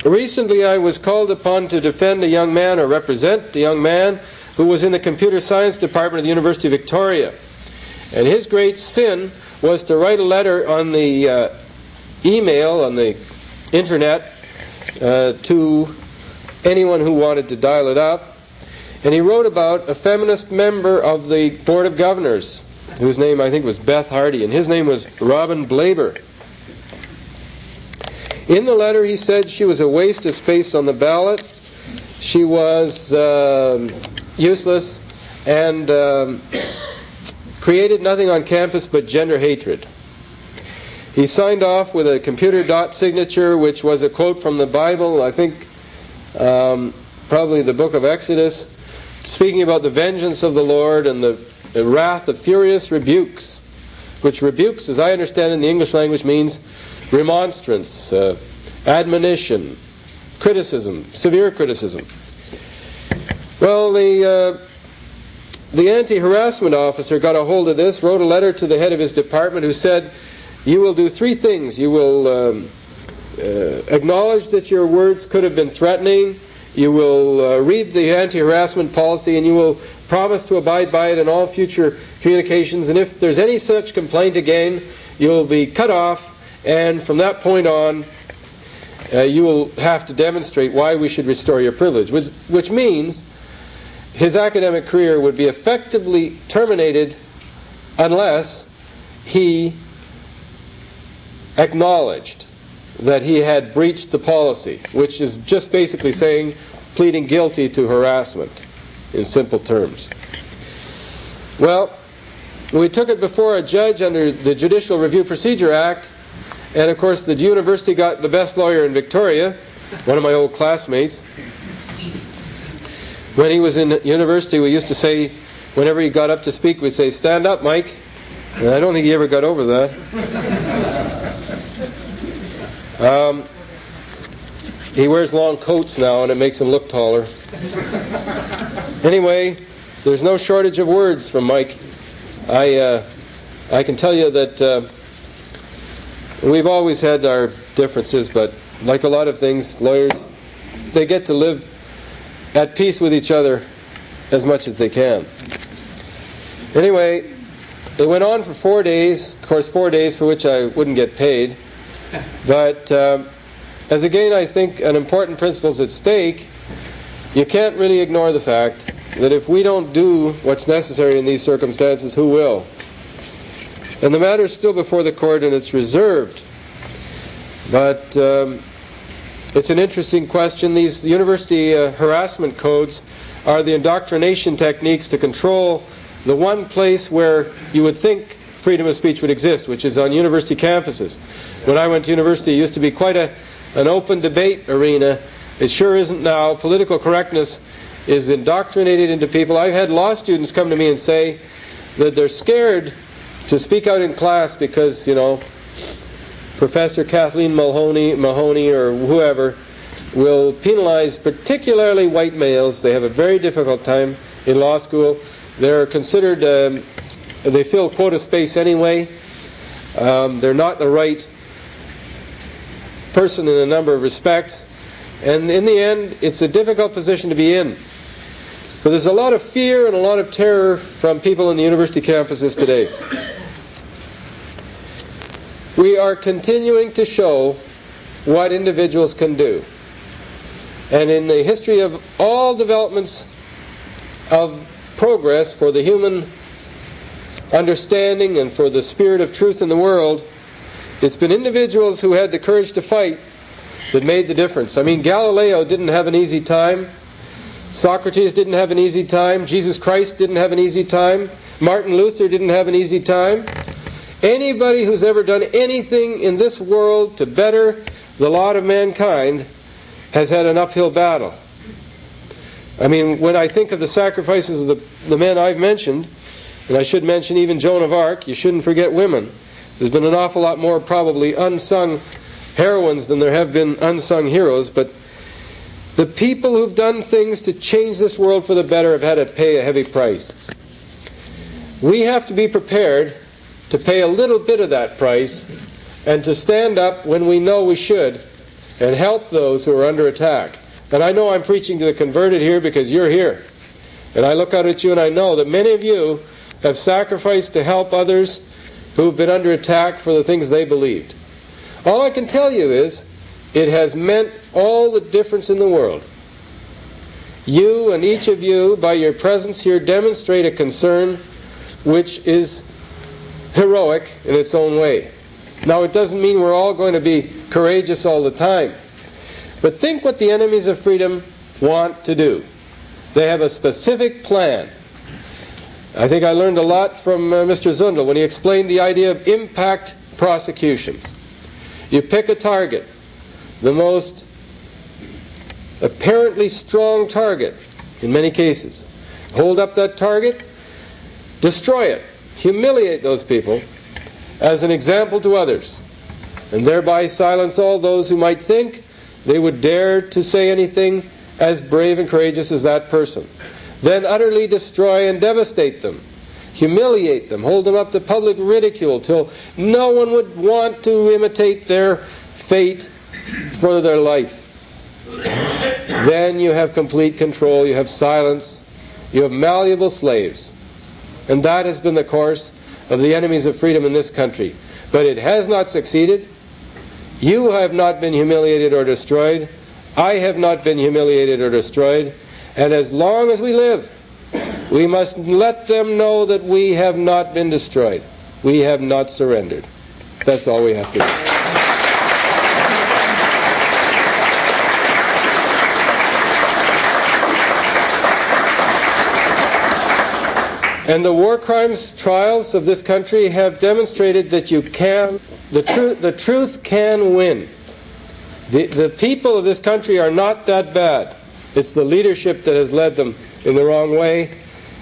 Recently I was called upon to defend a young man, or represent a young man, who was in the computer science department of the University of Victoria. And his great sin was to write a letter on the email, on the internet, to anyone who wanted to dial it up. And he wrote about a feminist member of the Board of Governors, whose name I think was Beth Hardy, and his name was Robin Blaber. In the letter he said she was a waste of space on the ballot, she was useless, and created nothing on campus but gender hatred. He signed off with a computer dot signature, which was a quote from the Bible, I think probably the book of Exodus, speaking about the vengeance of the Lord and the wrath of furious rebukes, which rebukes, as I understand in the English language, means remonstrance, admonition, criticism, severe criticism. Well, the anti-harassment officer got a hold of this, wrote a letter to the head of his department, who said, you will do three things. You will acknowledge that your words could have been threatening, you will read the anti-harassment policy, and you will promise to abide by it in all future communications, and if there's any such complaint again, you will be cut off, and from that point on, you will have to demonstrate why we should restore your privilege, which means his academic career would be effectively terminated unless he acknowledged that he had breached the policy, which is just basically saying, pleading guilty to harassment, in simple terms. Well, we took it before a judge under the Judicial Review Procedure Act, and of course the university got the best lawyer in Victoria, one of my old classmates. When he was in university, we used to say, whenever he got up to speak, we'd say, stand up, Mike. And I don't think he ever got over that. He wears long coats now, and it makes him look taller. Anyway, there's no shortage of words from Mike. I can tell you that we've always had our differences, but like a lot of things, lawyers, they get to live at peace with each other as much as they can. Anyway, it went on for 4 days, of course 4 days for which I wouldn't get paid, but as again I think an important principle is at stake, you can't really ignore the fact that if we don't do what's necessary in these circumstances, who will? And the matter is still before the court and it's reserved, but it's an interesting question. These university harassment codes are the indoctrination techniques to control the one place where you would think freedom of speech would exist, which is on university campuses. When I went to university, it used to be quite an open debate arena. It sure isn't now. Political correctness is indoctrinated into people. I've had law students come to me and say that they're scared to speak out in class because, you know, Professor Kathleen Mahoney or whoever will penalize particularly white males. They have a very difficult time in law school. They're considered, they fill quota space anyway. They're not the right person in a number of respects. And in the end, it's a difficult position to be in. But there's a lot of fear and a lot of terror from people in the university campuses today. We are continuing to show what individuals can do. And in the history of all developments of progress for the human understanding and for the spirit of truth in the world, it's been individuals who had the courage to fight that made the difference. I mean, Galileo didn't have an easy time. Socrates didn't have an easy time. Jesus Christ didn't have an easy time. Martin Luther didn't have an easy time. Anybody who's ever done anything in this world to better the lot of mankind has had an uphill battle. I mean, when I think of the sacrifices of the men I've mentioned, and I should mention even Joan of Arc, you shouldn't forget women. There's been an awful lot more probably unsung heroines than there have been unsung heroes, but the people who've done things to change this world for the better have had to pay a heavy price. We have to be prepared to pay a little bit of that price and to stand up when we know we should and help those who are under attack. And I know I'm preaching to the converted here because you're here. And I look out at you and I know that many of you have sacrificed to help others who've been under attack for the things they believed. All I can tell you is it has meant all the difference in the world. You and each of you, by your presence here, demonstrate a concern which is heroic in its own way. Now, it doesn't mean we're all going to be courageous all the time. But think what the enemies of freedom want to do. They have a specific plan. I think I learned a lot from Mr. Zundel when he explained the idea of impact prosecutions. You pick a target, the most apparently strong target in many cases. Hold up that target, destroy it, humiliate those people as an example to others, and thereby silence all those who might think they would dare to say anything as brave and courageous as that person. Then utterly destroy and devastate them, humiliate them, hold them up to public ridicule till no one would want to imitate their fate for their life. Then you have complete control, you have silence, you have malleable slaves. And that has been the course of the enemies of freedom in this country. But it has not succeeded. You have not been humiliated or destroyed. I have not been humiliated or destroyed. And as long as we live, we must let them know that we have not been destroyed. We have not surrendered. That's all we have to do. And the war crimes trials of this country have demonstrated that you can, the truth can win. The people of this country are not that bad. It's the leadership that has led them in the wrong way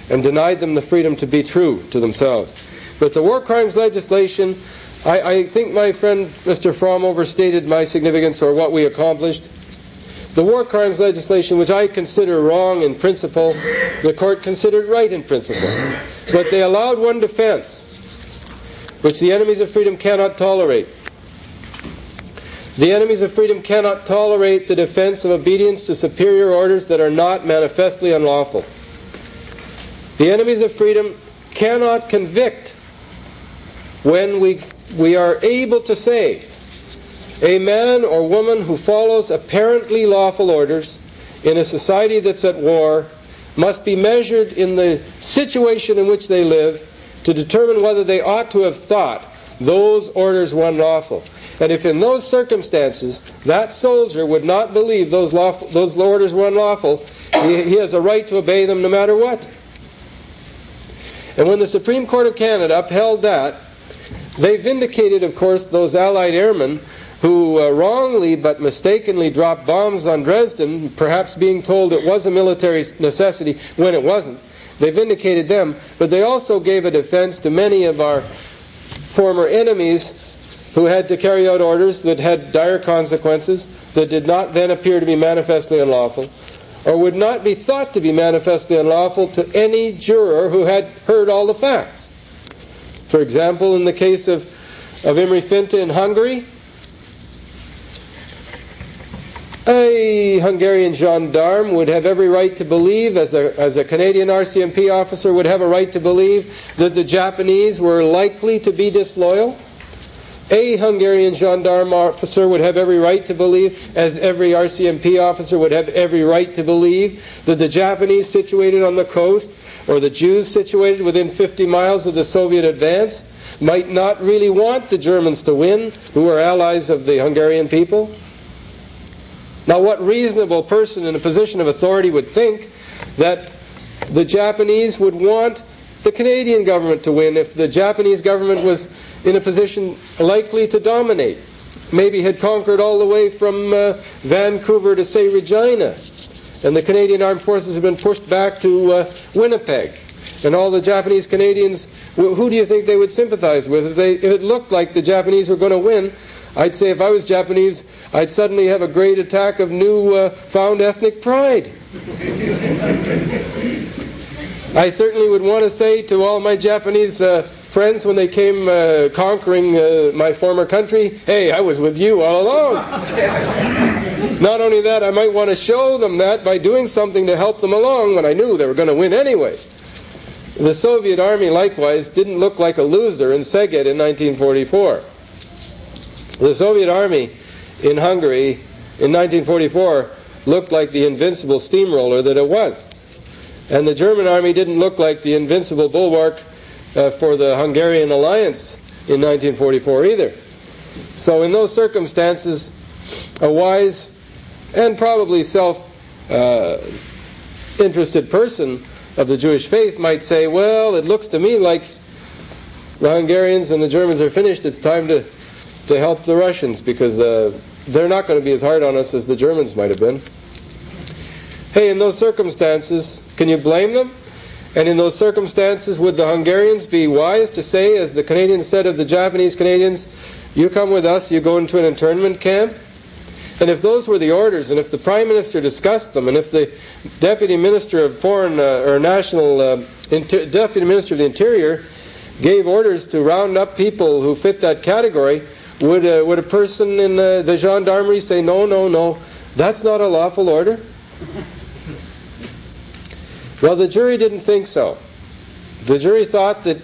and denied them the freedom to be true to themselves. But the war crimes legislation, I think my friend Mr. Fromm overstated my significance or what we accomplished. The war crimes legislation, which I consider wrong in principle, the court considered right in principle. But they allowed one defense, which the enemies of freedom cannot tolerate. The enemies of freedom cannot tolerate the defense of obedience to superior orders that are not manifestly unlawful. The enemies of freedom cannot convict when we are able to say, a man or woman who follows apparently lawful orders in a society that's at war must be measured in the situation in which they live to determine whether they ought to have thought those orders were unlawful. And if in those circumstances that soldier would not believe those orders were unlawful, he has a right to obey them no matter what. And when the Supreme Court of Canada upheld that, they vindicated, of course, those Allied airmen who wrongly but mistakenly dropped bombs on Dresden, perhaps being told it was a military necessity when it wasn't. They vindicated them, but they also gave a defense to many of our former enemies who had to carry out orders that had dire consequences, that did not then appear to be manifestly unlawful. or would not be thought to be manifestly unlawful to any juror who had heard all the facts. For example, in the case of Imre Finta in Hungary, a Hungarian gendarme would have every right to believe, as a Canadian RCMP officer would have a right to believe, that the Japanese were likely to be disloyal. A Hungarian gendarme officer would have every right to believe, as every RCMP officer would have every right to believe, that the Japanese situated on the coast, or the Jews situated within 50 miles of the Soviet advance, might not really want the Germans to win, who were allies of the Hungarian people. Now, what reasonable person in a position of authority would think that the Japanese would want the Canadian government to win if the Japanese government was in a position likely to dominate? Maybe had conquered all the way from Vancouver to, say, Regina, and the Canadian Armed Forces had been pushed back to Winnipeg. And all the Japanese Canadians, who do you think they would sympathize with? If it looked like the Japanese were going to win, I'd say if I was Japanese, I'd suddenly have a great attack of new found ethnic pride. I certainly would want to say to all my Japanese friends when they came conquering my former country, hey, I was with you all along. Not only that, I might want to show them that by doing something to help them along when I knew they were going to win anyway. The Soviet army, likewise, didn't look like a loser in Szeged in 1944. The Soviet army in Hungary in 1944 looked like the invincible steamroller that it was. And the German army didn't look like the invincible bulwark for the Hungarian alliance in 1944 either. So in those circumstances, a wise and probably self-interested person of the Jewish faith might say, well, it looks to me like the Hungarians and the Germans are finished. It's time to help the Russians, because they're not going to be as hard on us as the Germans might have been. Hey, in those circumstances, can you blame them? And in those circumstances, would the Hungarians be wise to say, as the Canadians said of the Japanese Canadians, you come with us, you go into an internment camp? And if those were the orders, and if the Prime Minister discussed them, and if the Deputy Minister of Foreign or National Deputy Minister of the Interior gave orders to round up people who fit that category, would a person in the gendarmerie say, no, no, no, that's not a lawful order? Well, the jury didn't think so. The jury thought that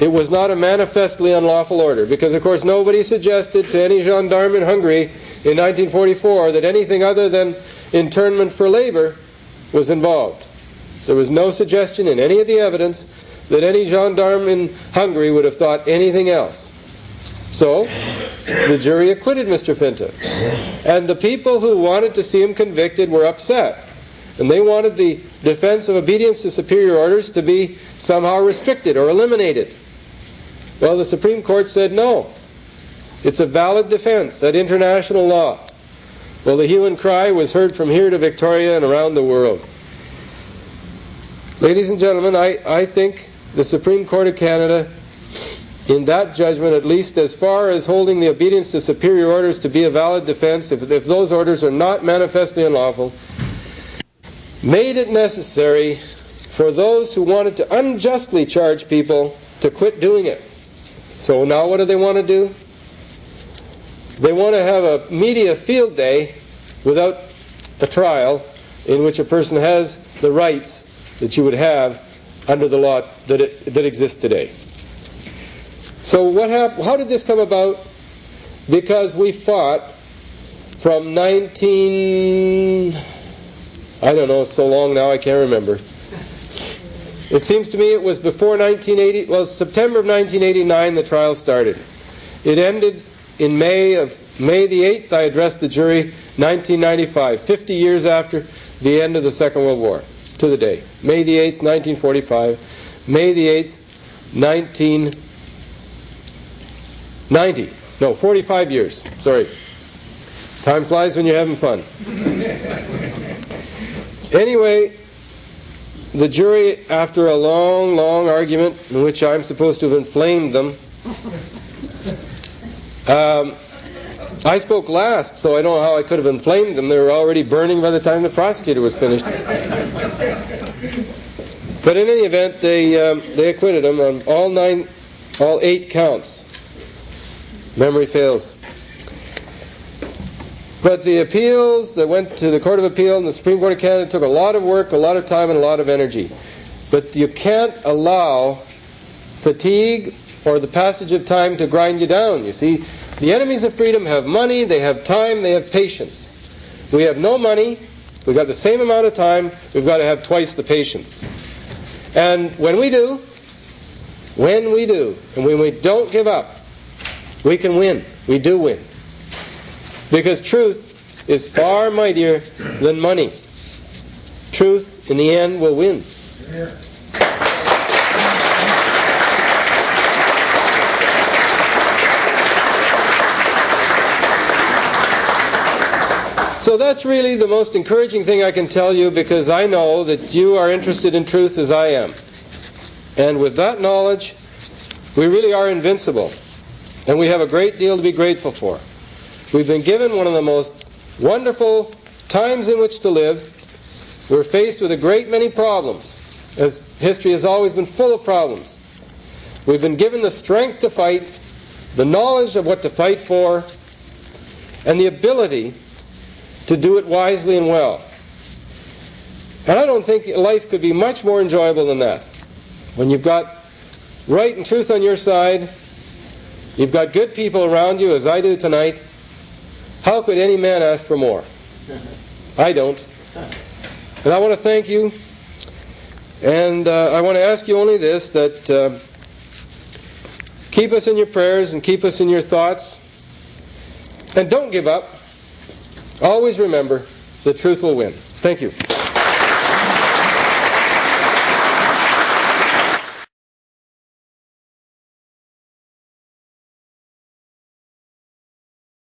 it was not a manifestly unlawful order, because, of course, nobody suggested to any gendarme in Hungary in 1944 that anything other than internment for labor was involved. There was no suggestion in any of the evidence that any gendarme in Hungary would have thought anything else. So, the jury acquitted Mr. Finta. And the people who wanted to see him convicted were upset. And they wanted the defense of obedience to superior orders to be somehow restricted or eliminated. Well, the Supreme Court said no. It's a valid defense at international law. Well, the hue and cry was heard from here to Victoria and around the world. Ladies and gentlemen, I think the Supreme Court of Canada, in that judgment, at least as far as holding the obedience to superior orders to be a valid defense, if those orders are not manifestly unlawful, made it necessary for those who wanted to unjustly charge people to quit doing it. So now what do they want to do? They want to have a media field day without a trial in which a person has the rights that you would have under the law that exists today. So what happened? How did this come about? Because we fought from so long now I can't remember. It seems to me it was before 1980, well, September of 1989 the trial started. It ended in May the 8th, I addressed the jury, 1995, 50 years after the end of the Second World War, to the day. May the 8th, 1945, May the 8th, 1990. No, 45 years, sorry. Time flies when you're having fun. Anyway, the jury, after a long, long argument in which I'm supposed to have inflamed them, I spoke last, so I don't know how I could have inflamed them. They were already burning by the time the prosecutor was finished. But in any event, they acquitted him on all 8 counts. Memory fails. But the appeals that went to the Court of Appeal and the Supreme Court of Canada took a lot of work, a lot of time, and a lot of energy. But you can't allow fatigue or the passage of time to grind you down. You see, the enemies of freedom have money, they have time, they have patience. We have no money, we've got the same amount of time, we've got to have twice the patience. And when we do, and when we don't give up, we can win. We do win. Because truth is far mightier than money. Truth, in the end, will win. So that's really the most encouraging thing I can tell you, because I know that you are interested in truth as I am. And with that knowledge, we really are invincible. And we have a great deal to be grateful for. We've been given one of the most wonderful times in which to live. We're faced with a great many problems, as history has always been full of problems. We've been given the strength to fight, the knowledge of what to fight for, and the ability to do it wisely and well. And I don't think life could be much more enjoyable than that. When you've got right and truth on your side, you've got good people around you, as I do tonight, how could any man ask for more? I don't. And I want to thank you, and I want to ask you only this, that keep us in your prayers and keep us in your thoughts, and don't give up. Always remember, the truth will win. Thank you.